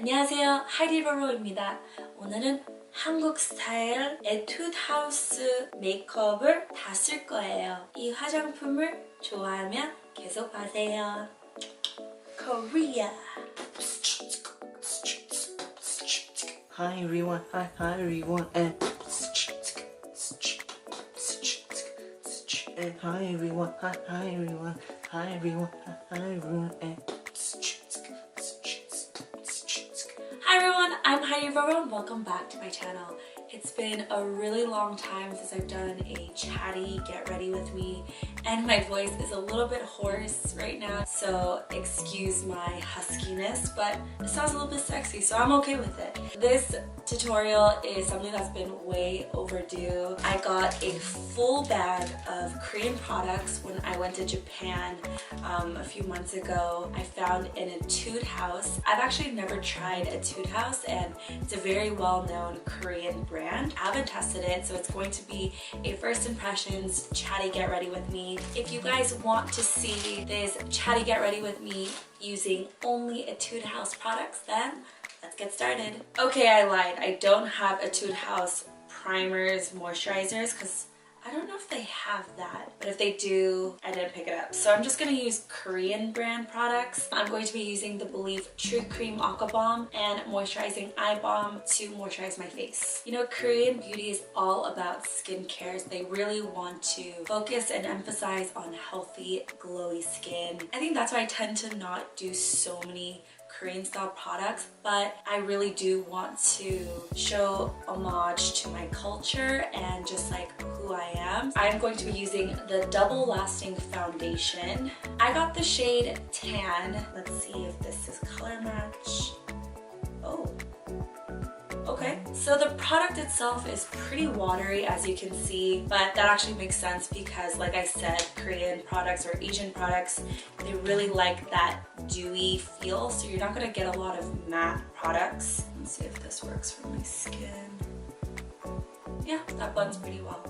안녕하세요, heidiroro입니다. 오늘은 한국 스타일 에투드 하우스 메이크업을 다 쓸 거예요. 이 화장품을 좋아하면 계속 봐세요. Korea. Hi everyone, hi everyone, and hi everyone, hi everyone, hi everyone, hi everyone, and Hi everyone, I'm heidiroro and welcome back to my channel. It's been a really long time since I've done a chatty get ready with me, and my voice is a little bit hoarse right now, so excuse my huskiness, but it sounds a little bit sexy, so I'm okay with it. This tutorial is something that's been way overdue. I got a full bag of Korean products when I went to Japan a few months ago. I found an Etude House. I've actually never tried Etude House, and it's a very well-known Korean brand. I haven't tested it, so it's going to be a first impressions chatty get ready with me. If you guys want to see this chatty get ready with me using only Etude House products, then let's get started. Okay, I lied. I don't have Etude House primers, moisturizers, because I don't know if they have that, but if they do, I didn't pick it up. So I'm just gonna use Korean brand products. I'm going to be using the Belif True Cream Aqua Balm and Moisturizing Eye Balm to moisturize my face. You know, Korean beauty is all about skincare. They really want to focus and emphasize on healthy, glowy skin. I think that's why I tend to not do so many Korean style products, but I really do want to show homage to my culture and just like who I am. I'm going to be using the Double Lasting Foundation. I got the shade Tan. Let's see if this is color match. Oh. Okay, so the product itself is pretty watery, as you can see, but that actually makes sense because, like I said, Korean products or Asian products, they really like that dewy feel, so you're not going to get a lot of matte products. Let's see if this works for my skin. Yeah, that blends pretty well.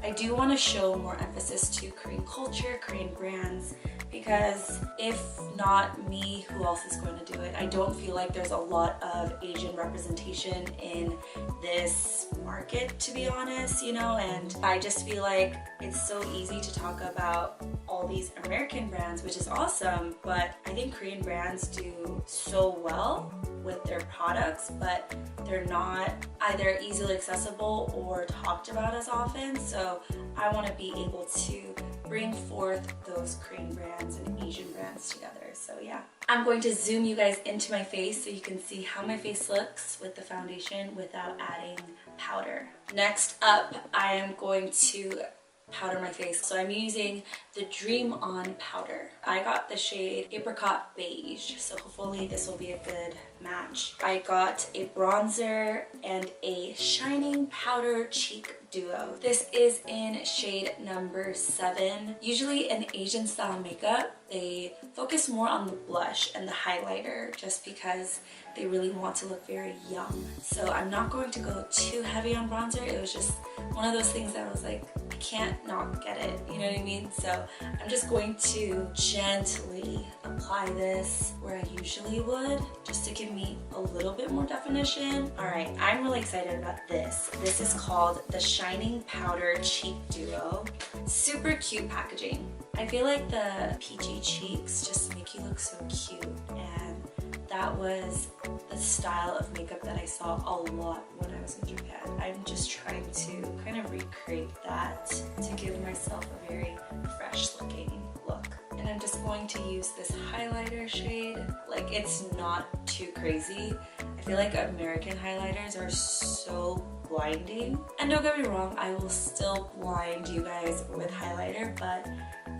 I do want to show more emphasis to Korean culture, Korean brands, because if not me, who else is going to do it? I don't feel like there's a lot of Asian representation in this market, to be honest, you know, and I just feel like it's so easy to talk about all these American brands, which is awesome, but I think Korean brands do so well with their products, but they're not either easily accessible or talked about as often, so I want to be able to bring forth those Korean brands and Asian brands together. So yeah, I'm going to zoom you guys into my face so you can see how my face looks with the foundation without adding powder. Next up, I am going to powder my face. So I'm using the Dream On powder. I got the shade Apricot Beige, so hopefully this will be a good match. I got a bronzer and a shining powder cheek duo. This is in shade number 7. Usually in Asian style makeup, they focus more on the blush and the highlighter just because they really want to look very young. So I'm not going to go too heavy on bronzer. It was just one of those things that I was like, I can't not get it, you know what I mean? So I'm just going to gently apply this where I usually would, just to give me a little bit more definition. All right, I'm really excited about this. This is called the Shining Powder Cheek Duo. Super cute packaging. I feel like the peachy cheeks just make you look so cute, and that was the style of makeup that I saw a lot when I was in Japan. I'm just trying to kind of recreate that to give myself a very fresh looking look. And I'm just going to use this highlighter shade. Like, it's not too crazy. I feel like American highlighters are so blinding. And don't get me wrong, I will still blind you guys with highlighter, but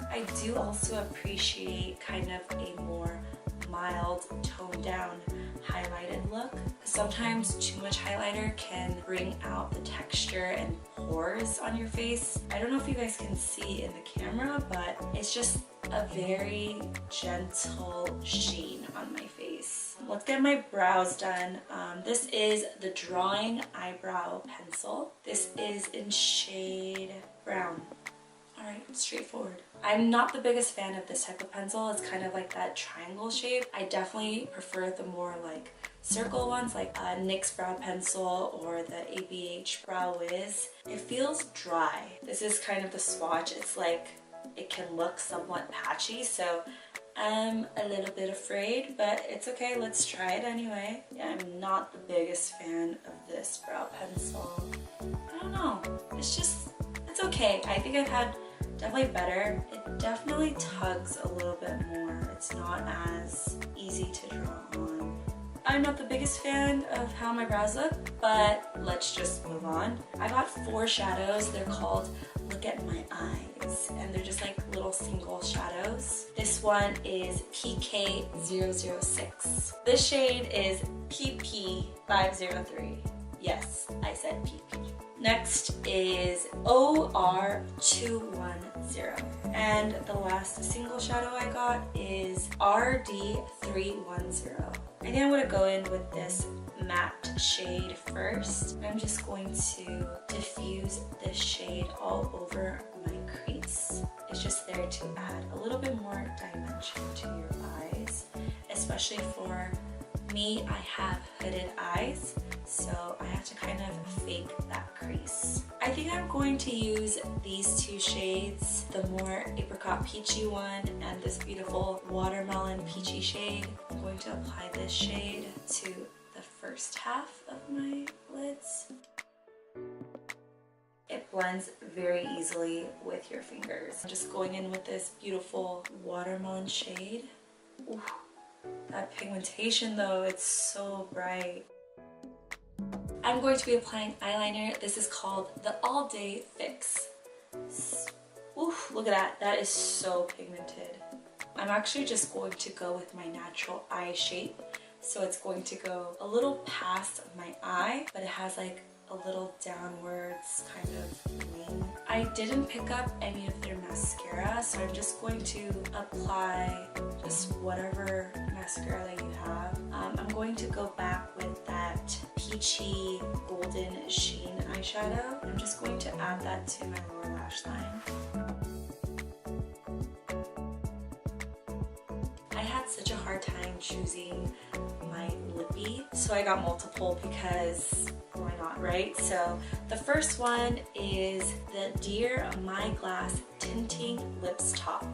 I do also appreciate kind of a more mild, toned down highlighted look. Sometimes too much highlighter can bring out the texture and pores on your face. I don't know if you guys can see in the camera, but it's just a very gentle sheen on my face. Let's get my brows done. This is the Drawing Eyebrow Pencil. This is in shade Brown. Alright, straightforward. I'm not the biggest fan of this type of pencil. It's kind of like that triangle shape. I definitely prefer the more like circle ones, like NYX brow pencil or the ABH Brow Wiz. It feels dry. This is kind of the swatch. It's like it can look somewhat patchy, so I'm a little bit afraid, but it's okay. Let's try it anyway. Yeah, I'm not the biggest fan of this brow pencil. I don't know. It's okay. I think I've had definitely better. It definitely tugs a little bit more. It's not as easy to draw on. I'm not the biggest fan of how my brows look, but let's just move on. I got 4 shadows. They're called Look at My Eyes, and they're just like little single shadows. This one is PK006. This shade is PP503. Yes, I said PP. Next is OR210. And the last single shadow I got is RD310. I think I'm going to go in with this matte shade first. I'm just going to diffuse this shade all over my crease. It's just there to add a little bit more dimension to your eyes, especially for me. I have hooded eyes, so I have to kind of fake that crease. I think I'm going to use these 2 shades, the more apricot peachy one and this beautiful watermelon peachy shade. I'm going to apply this shade to the first half of my lids. It blends very easily with your fingers. I'm just going in with this beautiful watermelon shade. Ooh. That pigmentation though, it's so bright. I'm going to be applying eyeliner. This is called the All Day Fix. Oof, look at that. That is so pigmented. I'm actually just going to go with my natural eye shape. So it's going to go a little past my eye, but it has like a little downwards kind of wing. I didn't pick up any of their mascara, so I'm just going to apply just whatever mascara that you have. I'm going to go back with that peachy golden sheen eyeshadow. I'm just going to add that to my lower lash line. I had such a hard time choosing my lippy, so I got multiple because why not, right? So the first one is the Dear My Glass Tinting Lips Talk.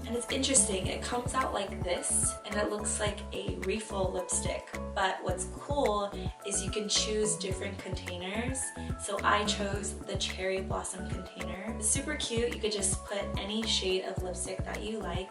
And it's interesting, it comes out like this and it looks like a refill lipstick, but what's cool is you can choose different containers. So I chose the cherry blossom container. It's super cute. You could just put any shade of lipstick that you like,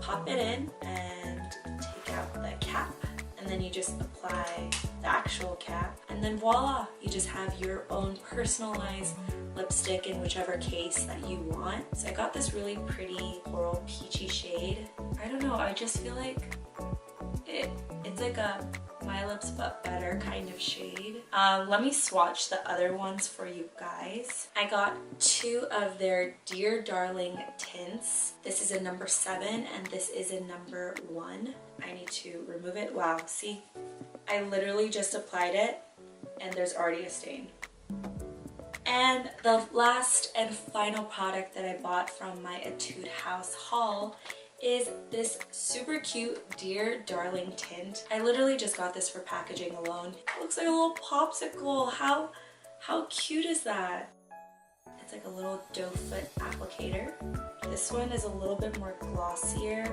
pop it in and take out the cap, and then you just apply the actual cap, and then voila, you just have your own personalized lipstick in whichever case that you want. So I got this really pretty coral peachy shade. I don't know, I just feel like it's like a My Lips But Better kind of shade. Let me swatch the other ones for you guys. I got 2 of their Dear Darling tints. This is a number 7 and this is a number 1. I need to remove it. Wow, see? I literally just applied it and there's already a stain. And the last and final product that I bought from my Etude House haul is this super cute Dear Darling tint. I literally just got this for packaging alone. It looks like a little popsicle. How cute is that? It's like a little doe foot applicator. This one is a little bit more glossier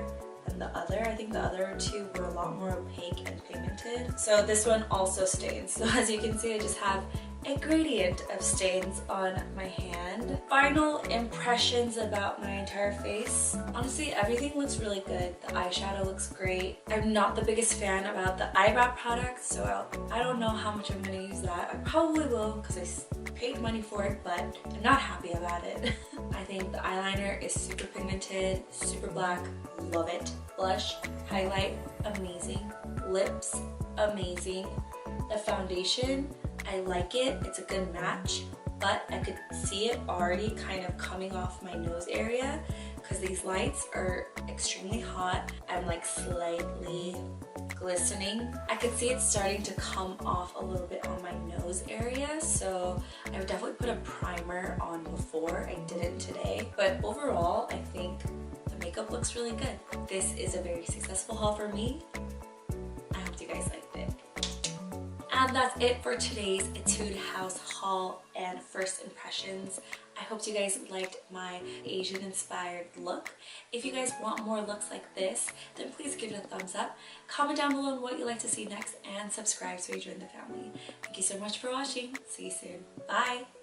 than the other. I think the other 2 were a lot more opaque and pigmented. So this one also stains. So as you can see, I just have a gradient of stains on my hand. Final impressions about my entire face. Honestly, everything looks really good. The eyeshadow looks great. I'm not the biggest fan about the eyebrow product, so I don't know how much I'm gonna use that. I probably will because I paid money for it, but I'm not happy about it. I think the eyeliner is super pigmented, super black, love it. Blush, highlight, amazing. Lips, amazing. The foundation, I like it. It's a good match, but I could see it already kind of coming off my nose area because these lights are extremely hot. I'm like slightly glistening. I could see it starting to come off a little bit on my nose area, so I would definitely put a primer on before. I didn't today, but overall I think the makeup looks really good. This is a very successful haul for me. I hope you guys liked it. And that's it for today's Etude House haul and first impressions. I hope you guys liked my Asian inspired look. If you guys want more looks like this, then please give it a thumbs up. Comment down below on what you'd like to see next and subscribe so you join the family. Thank you so much for watching. See you soon. Bye!